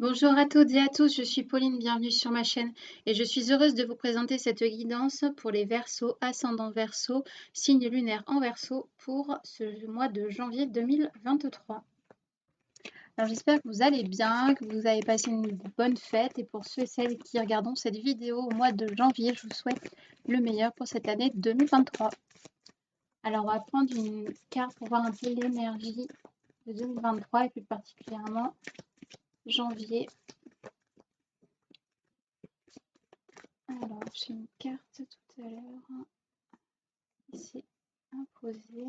Bonjour à toutes et à tous, je suis Pauline, bienvenue sur ma chaîne et je suis heureuse de vous présenter cette guidance pour les Verseaux, ascendant Verseau, signe lunaire en Verseau pour ce mois de janvier 2023. Alors j'espère que vous allez bien, que vous avez passé une bonne fête et pour ceux et celles qui regarderont cette vidéo au mois de janvier, je vous souhaite le meilleur pour cette année 2023. Alors on va prendre une carte pour voir un peu l'énergie de 2023 et plus particulièrement janvier. Alors, j'ai une carte tout à l'heure qui s'est imposée.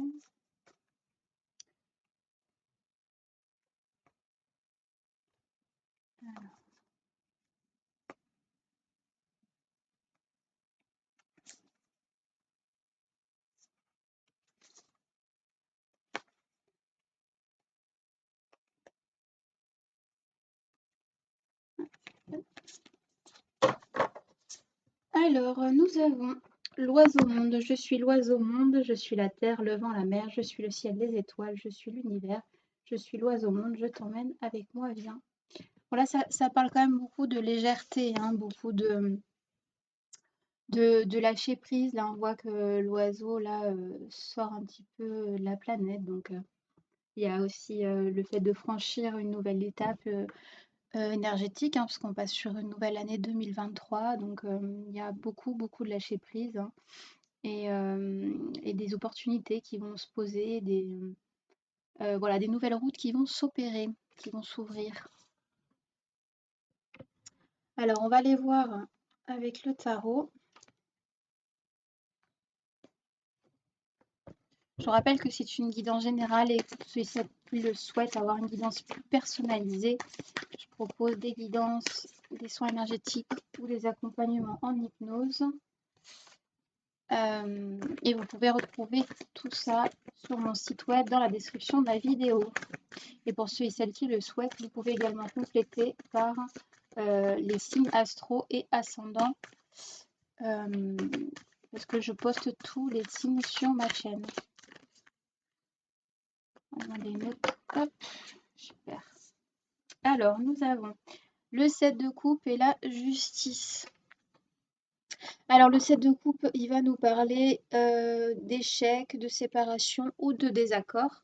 Alors, nous avons l'oiseau monde. Je suis l'oiseau monde, je suis la terre, le vent, la mer, je suis le ciel, les étoiles, je suis l'univers, je suis l'oiseau monde, je t'emmène avec moi, viens. Voilà, ça parle quand même beaucoup de légèreté, hein, beaucoup de lâcher prise. Là, on voit que l'oiseau là sort un petit peu de la planète. Donc, il y a aussi le fait de franchir une nouvelle étape énergétique, hein, parce qu'on passe sur une nouvelle année 2023. Donc, il y a beaucoup, beaucoup de lâcher prise, hein, et des opportunités qui vont se poser, voilà, des nouvelles routes qui vont s'opérer, qui vont s'ouvrir. Alors, on va les voir avec le tarot. Je rappelle que c'est une guidance générale et que ceux qui le souhaitent avoir une guidance plus personnalisée, je propose des guidances, des soins énergétiques ou des accompagnements en hypnose. Et vous pouvez retrouver tout ça sur mon site web dans la description de la vidéo. Et pour ceux et celles qui le souhaitent, vous pouvez également compléter par les signes astro et ascendants, parce que je poste tous les signes sur ma chaîne. On a des notes. Hop, super. Alors, nous avons le 7 de coupe et la justice. Alors, le 7 de coupe, il va nous parler d'échecs, de séparation ou de désaccord.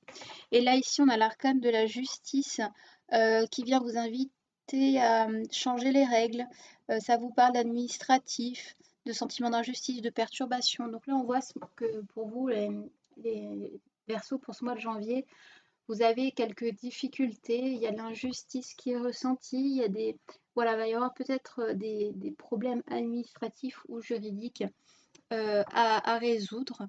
Et là, ici, on a l'arcane de la justice qui vient vous inviter à changer les règles. Ça vous parle d'administratif, de sentiment d'injustice, de perturbation. Donc là, on voit que pour vous, les Verseaux, pour ce mois de janvier, vous avez quelques difficultés, il y a de l'injustice qui est ressentie, il y a voilà, il va y avoir peut-être des problèmes administratifs ou juridiques à résoudre.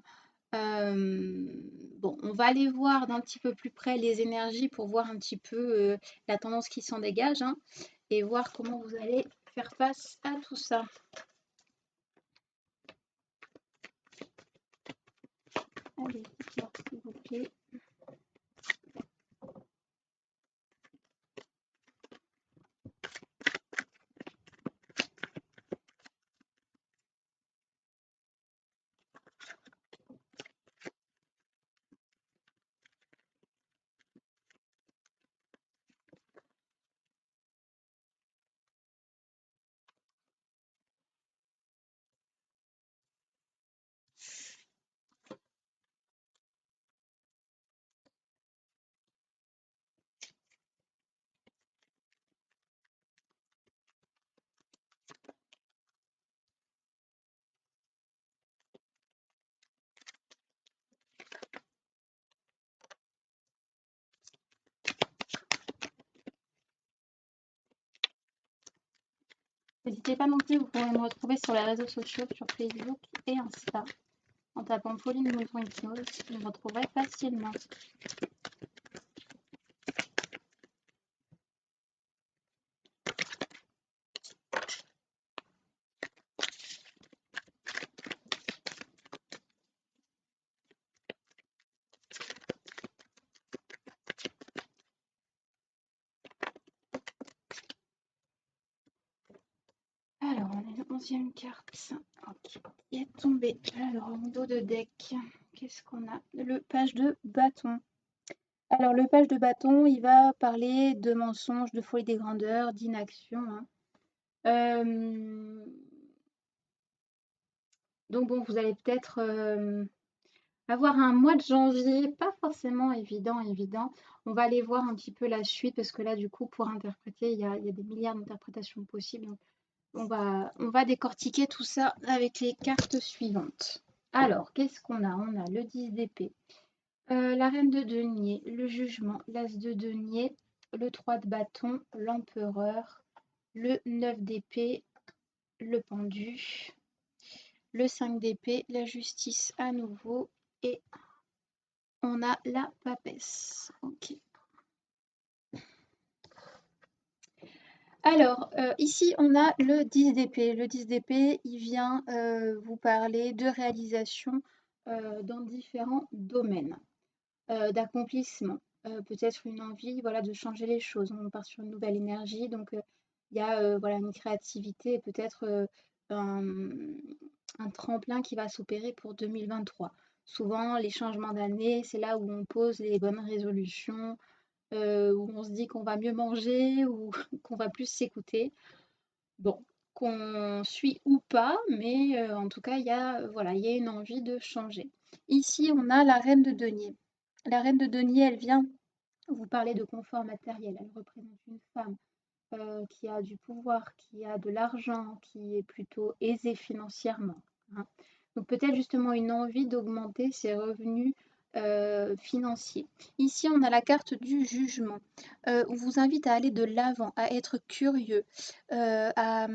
Bon, on va aller voir d'un petit peu plus près les énergies pour voir un petit peu la tendance qui s'en dégage, hein, et voir comment vous allez faire face à tout ça. Allez, s'il vous plaît. N'hésitez pas non plus, vous pourrez me retrouver sur les réseaux sociaux, sur Facebook et Insta. En tapant Pauline Mouton Hypnose, vous me retrouverez facilement. Alors, on a une 11e carte qui est tombée. Alors, en dos de deck, qu'est-ce qu'on a? Le page de bâton. Alors le page de bâton, il va parler de mensonges, de folie des grandeurs, d'inaction, hein. Donc bon, vous allez peut-être, avoir un mois de janvier pas forcément évident. On va aller voir un petit peu la suite parce que là, du coup, pour interpréter, il y a des milliards d'interprétations possibles. Donc on va décortiquer tout ça avec les cartes suivantes. Alors, qu'est-ce qu'on a? On a le 10 d'épée, la reine de denier, le jugement, l'as de denier, le 3 de bâton, l'empereur, le 9 d'épée, le pendu, le 5 d'épée, la justice à nouveau et on a la papesse. Ok. Alors, ici, on a le 10 d'épée. Le 10 d'épée, il vient vous parler de réalisation dans différents domaines, d'accomplissement. Peut-être une envie voilà, de changer les choses. On part sur une nouvelle énergie, donc il y a voilà, une créativité et peut-être un tremplin qui va s'opérer pour 2023. Souvent, les changements d'année, c'est là où on pose les bonnes résolutions, où on se dit qu'on va mieux manger ou qu'on va plus s'écouter. Bon, qu'on suit ou pas, mais en tout cas, voilà, il y a une envie de changer. Ici, on a la reine de denier. La reine de denier, elle vient vous parler de confort matériel. Elle représente une femme qui a du pouvoir, qui a de l'argent, qui est plutôt aisée financièrement, hein. Donc peut-être justement une envie d'augmenter ses revenus financiers. Ici, on a la carte du jugement. On vous invite à aller de l'avant, à être curieux, à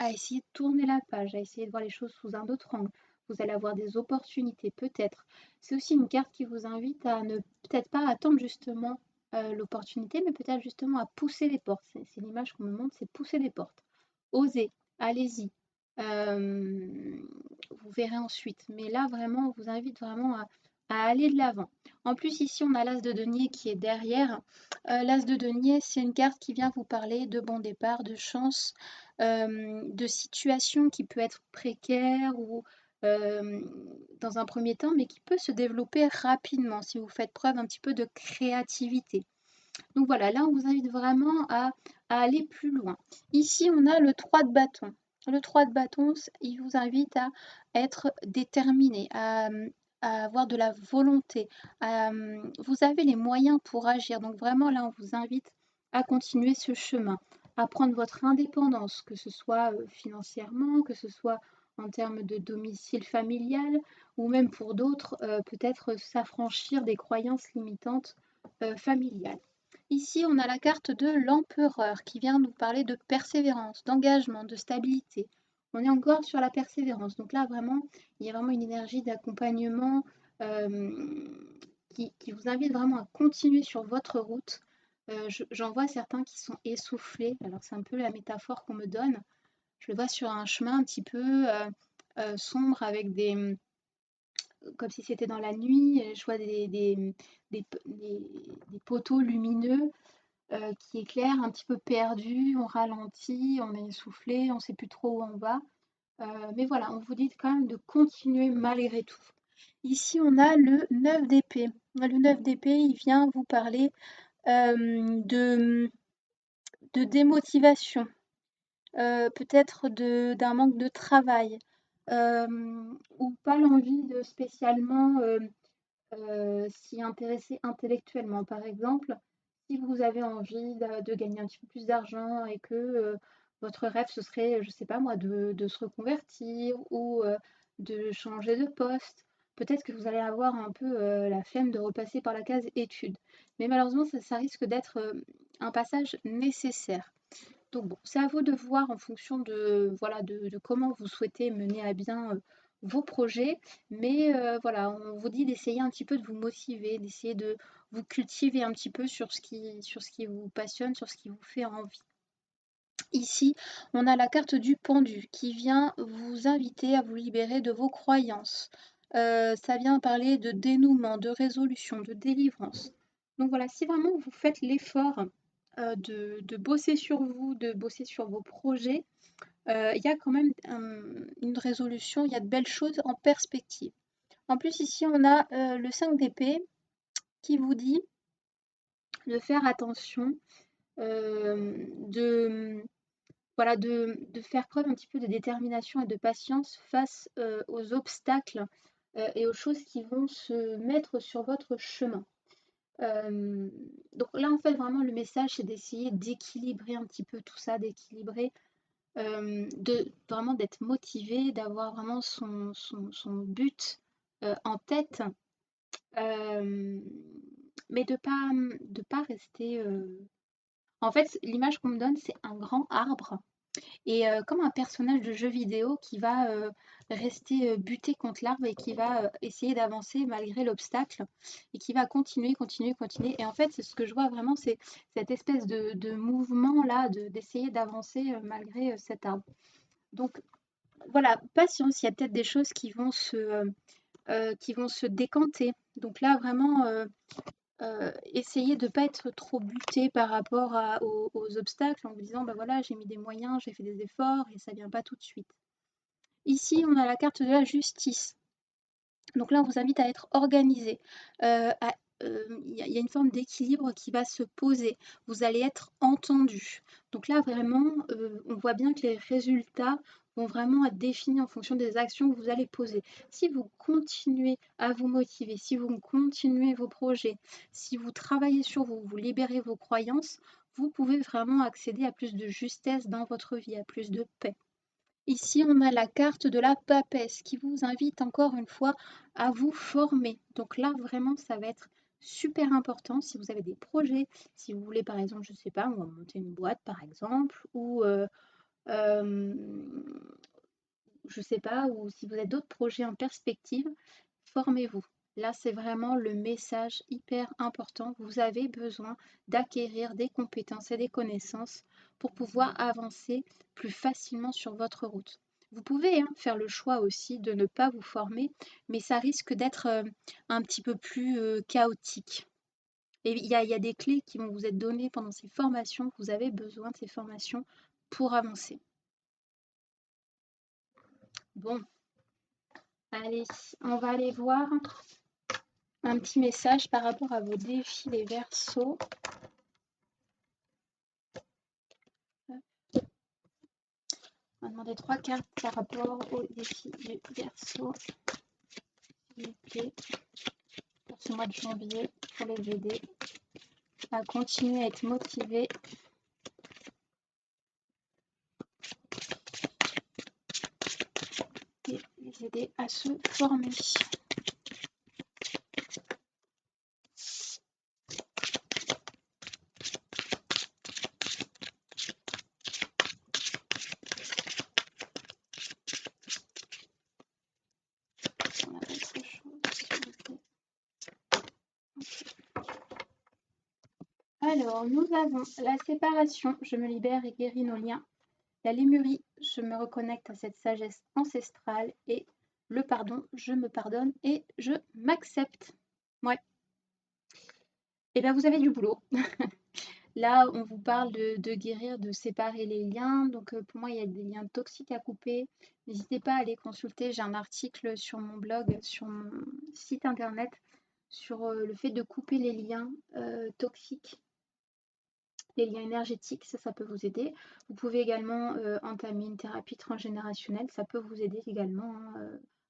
essayer de tourner la page, à essayer de voir les choses sous un autre angle. Vous allez avoir des opportunités, peut-être. C'est aussi une carte qui vous invite à ne peut-être pas attendre justement l'opportunité, mais peut-être justement à pousser les portes. C'est l'image qu'on me montre, c'est pousser les portes. Osez, allez-y. Vous verrez ensuite. Mais là, vraiment, on vous invite vraiment à aller de l'avant. En plus, ici, on a l'as de denier qui est derrière. L'as de denier, c'est une carte qui vient vous parler de bon départ, de chance, de situation qui peut être précaire ou dans un premier temps, mais qui peut se développer rapidement si vous faites preuve un petit peu de créativité. Donc voilà, là, on vous invite vraiment à aller plus loin. Ici, on a le 3 de bâton. Le 3 de bâton, il vous invite à être déterminé, à avoir de la volonté. Vous avez les moyens pour agir. Donc vraiment, là, on vous invite à continuer ce chemin, à prendre votre indépendance, que ce soit financièrement, que ce soit en termes de domicile familial, ou même pour d'autres, peut-être s'affranchir des croyances limitantes familiales. Ici, on a la carte de l'empereur qui vient nous parler de persévérance, d'engagement, de stabilité. On est encore sur la persévérance. Donc là, vraiment, il y a vraiment une énergie d'accompagnement euh, qui vous invite vraiment à continuer sur votre route. J'en vois certains qui sont essoufflés. Alors c'est un peu la métaphore qu'on me donne. Je le vois sur un chemin un petit peu sombre avec comme si c'était dans la nuit. Je vois des poteaux lumineux qui éclairent, un petit peu perdu, on ralentit, on est essoufflé, on ne sait plus trop où on va. Mais voilà, on vous dit quand même de continuer malgré tout. Ici, on a le 9 d'épée. Le 9 d'épée, il vient vous parler de démotivation, peut-être d'un manque de travail, ou pas l'envie de spécialement s'y intéresser intellectuellement. Par exemple, si vous avez envie de gagner un petit peu plus d'argent et que votre rêve, ce serait, je ne sais pas moi, de se reconvertir ou de changer de poste, peut-être que vous allez avoir un peu la flemme de repasser par la case études. Mais malheureusement, ça risque d'être un passage nécessaire. Donc bon, c'est à vous de voir en fonction de, voilà, de comment vous souhaitez mener à bien vos projets. Mais voilà, on vous dit d'essayer un petit peu de vous motiver, d'essayer de vous cultiver un petit peu sur ce qui vous passionne, sur ce qui vous fait envie. Ici, on a la carte du pendu qui vient vous inviter à vous libérer de vos croyances. Ça vient parler de dénouement, de résolution, de délivrance. Donc voilà, si vraiment vous faites l'effort de bosser sur vous, de bosser sur vos projets, il y a quand même une résolution, il y a de belles choses en perspective. En plus, ici, on a le 5 d'épée qui vous dit de faire attention, de voilà, de faire preuve un petit peu de détermination et de patience face, aux obstacles, et aux choses qui vont se mettre sur votre chemin. Hem, donc là, en fait, vraiment le message, c'est d'essayer d'équilibrer un petit peu tout ça, d'équilibrer, de vraiment d'être motivé, d'avoir vraiment son but, en tête, hem, mais de pas rester, en fait, l'image qu'on me donne, c'est un grand arbre et comme un personnage de jeu vidéo qui va, rester, buté contre l'arbre et qui va, essayer d'avancer malgré l'obstacle et qui va continuer, continuer, continuer et en fait, c'est ce que je vois vraiment, c'est cette espèce de mouvement-là, d'essayer d'avancer, malgré, cet arbre. Donc voilà, patience, il y a peut-être des choses qui vont se décanter. Donc là, vraiment, essayer de ne pas être trop buté par rapport aux obstacles en vous disant, bah voilà, j'ai mis des moyens, j'ai fait des efforts et ça vient pas tout de suite. Ici, on a la carte de la justice. Donc là, on vous invite à être organisé. Il y a une forme d'équilibre qui va se poser. Vous allez être entendu. Donc là, vraiment, on voit bien que les résultats vont vraiment être définis en fonction des actions que vous allez poser. Si vous continuez à vous motiver, si vous continuez vos projets, si vous travaillez sur vous, vous libérez vos croyances, vous pouvez vraiment accéder à plus de justesse dans votre vie, à plus de paix. Ici, on a la carte de la papesse qui vous invite encore une fois à vous former. Donc là, vraiment, ça va être super important si vous avez des projets, si vous voulez par exemple, je ne sais pas, moi, monter une boîte par exemple, ou euh, je ne sais pas, ou si vous avez d'autres projets en perspective, formez-vous. Là, c'est vraiment le message hyper important. Vous avez besoin d'acquérir des compétences et des connaissances pour pouvoir avancer plus facilement sur votre route. Vous pouvez faire le choix aussi de ne pas vous former, mais ça risque d'être un petit peu plus chaotique. Et il y a des clés qui vont vous être données pendant ces formations. Vous avez besoin de ces formations pour avancer. Bon, allez, on va aller voir un petit message par rapport à vos défis, les Verseaux. On va demander 3 cartes par rapport aux défis du Verseau, s'il vous plaît, pour ce mois de janvier, pour les aider à continuer à être motivés et les aider à se former. On a autre chose, s'il vous plaît. Alors, nous avons la séparation, je me libère et guéris nos liens. La lémurie, je me reconnecte à cette sagesse ancestrale. Et le pardon, je me pardonne et je m'accepte. Ouais. Et bien, vous avez du boulot. Là, on vous parle de guérir, de séparer les liens. Donc, pour moi, il y a des liens toxiques à couper. N'hésitez pas à aller consulter. J'ai un article sur mon blog, sur mon site internet, sur le fait de couper les liens toxiques, les liens énergétiques. Ça peut vous aider. Vous pouvez également entamer une thérapie transgénérationnelle. Ça peut vous aider également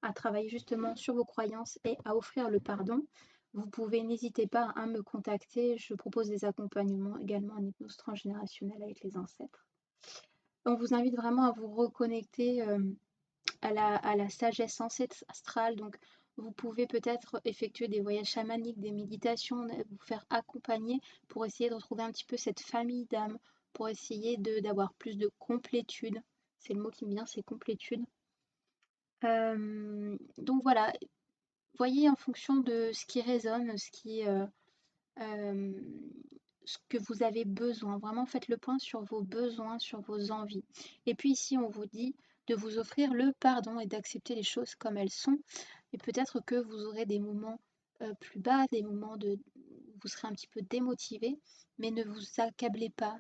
à travailler justement sur vos croyances et à offrir le pardon. Vous pouvez, n'hésitez pas à me contacter. Je propose des accompagnements également en hypnose transgénérationnelle avec les ancêtres. On vous invite vraiment à vous reconnecter à la sagesse ancestrale. Donc, vous pouvez peut-être effectuer des voyages chamaniques, des méditations, vous faire accompagner pour essayer de retrouver un petit peu cette famille d'âme, pour essayer d'avoir plus de complétude. C'est le mot qui me vient, c'est complétude. Donc voilà, voyez en fonction de ce qui résonne, ce que vous avez besoin. Vraiment, faites le point sur vos besoins, sur vos envies. Et puis ici, on vous dit de vous offrir le pardon et d'accepter les choses comme elles sont. Et peut-être que vous aurez des moments plus bas, des moments où vous serez un petit peu démotivé, mais ne vous accablez pas,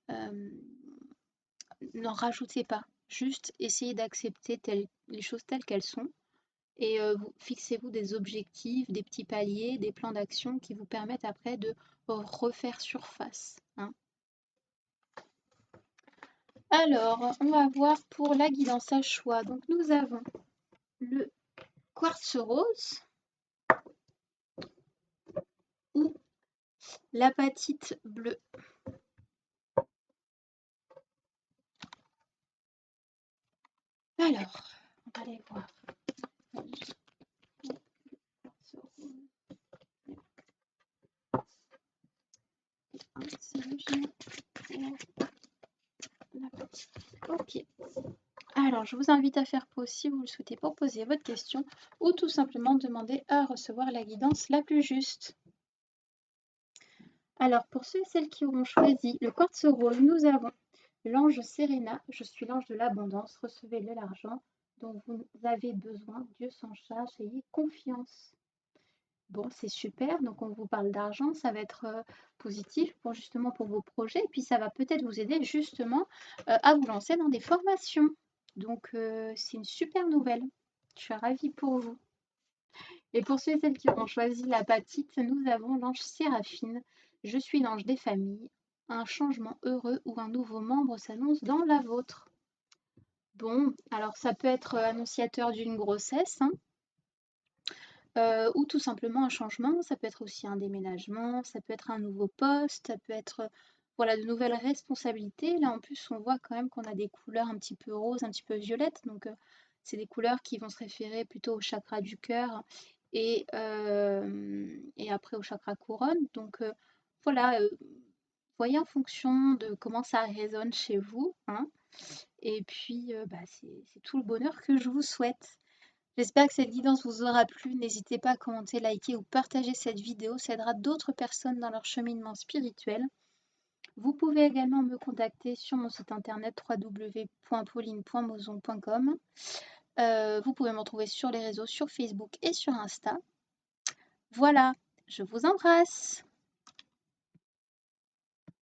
euh, n'en rajoutez pas. Juste essayez d'accepter les choses telles qu'elles sont et fixez-vous des objectifs, des petits paliers, des plans d'action qui vous permettent après de refaire surface, hein. Alors, on va voir pour la guidance à choix. Donc, nous avons le quartz rose ou l'apatite bleue. Alors, on va aller voir. Ok. Alors, je vous invite à faire pause si vous le souhaitez pour poser votre question ou tout simplement demander à recevoir la guidance la plus juste. Alors, pour ceux et celles qui auront choisi le quartz rose, nous avons l'ange Serena. Je suis l'ange de l'abondance. Recevez-le l'argent dont vous avez besoin. Dieu s'en charge. Ayez confiance. Bon, c'est super. Donc, on vous parle d'argent. Ça va être positif pour justement pour vos projets. Et puis, ça va peut-être vous aider justement à vous lancer dans des formations. Donc, c'est une super nouvelle. Je suis ravie pour vous. Et pour ceux et celles qui auront choisi l'apatite, nous avons l'ange Séraphine. Je suis l'ange des familles. Un changement heureux ou un nouveau membre s'annonce dans la vôtre. Bon, alors ça peut être annonciateur d'une grossesse, hein, ou tout simplement un changement. Ça peut être aussi un déménagement, ça peut être un nouveau poste, ça peut être voilà, de nouvelles responsabilités. Là, en plus, on voit quand même qu'on a des couleurs un petit peu roses, un petit peu violettes. Donc, c'est des couleurs qui vont se référer plutôt au chakra du cœur et après au chakra couronne. Donc, voilà, voyez en fonction de comment ça résonne chez vous, hein. Et puis, c'est tout le bonheur que je vous souhaite. J'espère que cette guidance vous aura plu. N'hésitez pas à commenter, liker ou partager cette vidéo. Ça aidera d'autres personnes dans leur cheminement spirituel. Vous pouvez également me contacter sur mon site internet www.pauline.mozon.com. Vous pouvez me retrouver sur les réseaux, sur Facebook et sur Insta. Voilà, je vous embrasse.